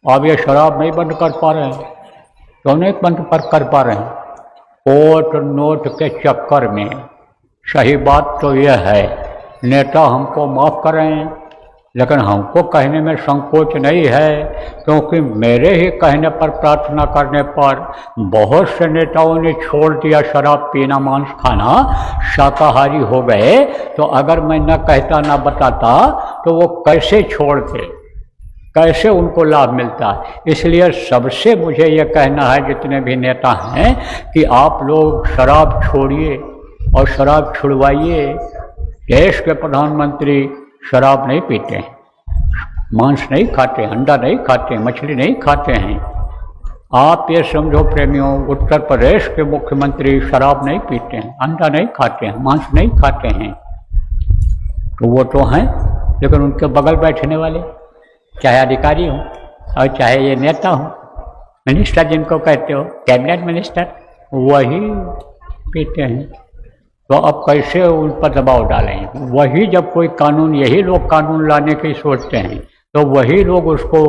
अब ये शराब नहीं बंद कर पा रहे हैं, तो नहीं बंद कर पा रहे हैं। कोर्ट नोट के चक्कर में सही बात तो यह है, नेता हमको माफ़ करें, लेकिन हमको कहने में संकोच नहीं है, क्योंकि मेरे ही कहने पर, प्रार्थना करने पर बहुत से नेताओं ने छोड़ दिया शराब पीना, मांस खाना, शाकाहारी हो गए। तो अगर मैं न कहता न बताता तो वो कैसे छोड़ते, कैसे उनको लाभ मिलता। इसलिए सबसे मुझे ये कहना है, जितने भी नेता हैं, कि आप लोग शराब छोड़िए और शराब छुड़वाइए। देश के प्रधानमंत्री शराब नहीं पीते हैं, मांस नहीं खाते, अंडा नहीं खाते, मछली नहीं खाते हैं। आप ये समझो प्रेमियों, उत्तर प्रदेश के मुख्यमंत्री शराब नहीं पीते हैं, अंडा नहीं खाते हैं, मांस नहीं खाते हैं। तो वो तो हैं, लेकिन उनके बगल बैठने वाले, चाहे अधिकारी हो और चाहे ये नेता हो, मिनिस्टर जिनको कहते हो, कैबिनेट मिनिस्टर, वही पीते हैं। तो अब कैसे उन पर दबाव डालें? वही जब कोई कानून, यही लोग कानून लाने की सोचते हैं, तो वही लोग उसको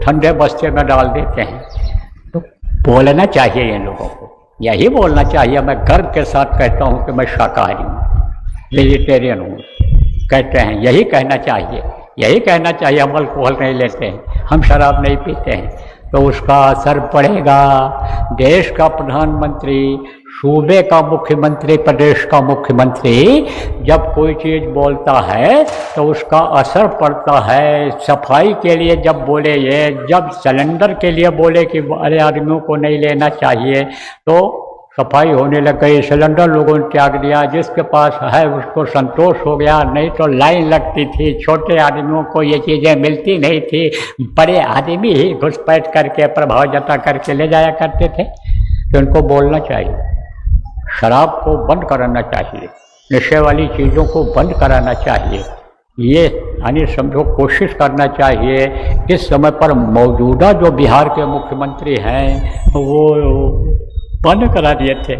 ठंडे बस्ते में डाल देते हैं। तो बोलना चाहिए इन लोगों को, यही बोलना चाहिए। मैं गर्व के साथ कहता हूँ कि मैं शाकाहारी हूँ, वेजिटेरियन हूँ, कहते हैं, यही कहना चाहिए, यही कहना चाहिए। हम अल्कोहल नहीं लेते हैं, हम शराब नहीं पीते हैं, तो उसका असर पड़ेगा। देश का प्रधानमंत्री, सूबे का मुख्यमंत्री, प्रदेश का मुख्यमंत्री जब कोई चीज़ बोलता है तो उसका असर पड़ता है। सफाई के लिए जब बोले, ये जब सिलेंडर के लिए बोले कि अरे आदमियों को नहीं लेना चाहिए, तो सफाई होने लग गई, सिलेंडर लोगों ने त्याग दिया। जिसके पास है उसको संतोष हो गया, नहीं तो लाइन लगती थी, छोटे आदमियों को ये चीज़ें मिलती नहीं थी, बड़े आदमी ही घुसपैठ करके, प्रभाव जता करके ले जाया करते थे। तो उनको बोलना चाहिए, शराब को बंद कराना चाहिए, नशे वाली चीज़ों को बंद कराना चाहिए। ये यानी समझो कोशिश करना चाहिए। इस समय पर मौजूदा जो बिहार के मुख्यमंत्री हैं वो बंद करा दिए थे,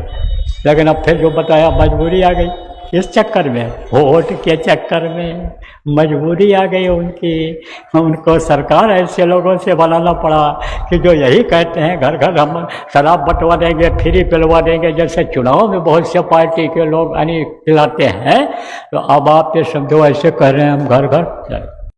लेकिन अब फिर जो बताया मजबूरी आ गई, इस चक्कर में, वोट के चक्कर में मजबूरी आ गई उनकी। उनको सरकार ऐसे लोगों से बनाना पड़ा कि जो यही कहते हैं घर घर हम शराब बंटवा देंगे, फ्री पिलवा देंगे, जैसे चुनाव में बहुत से पार्टी के लोग यानी पिलाते हैं। तो अब आप ये समझो ऐसे कह रहे हैं हम घर घर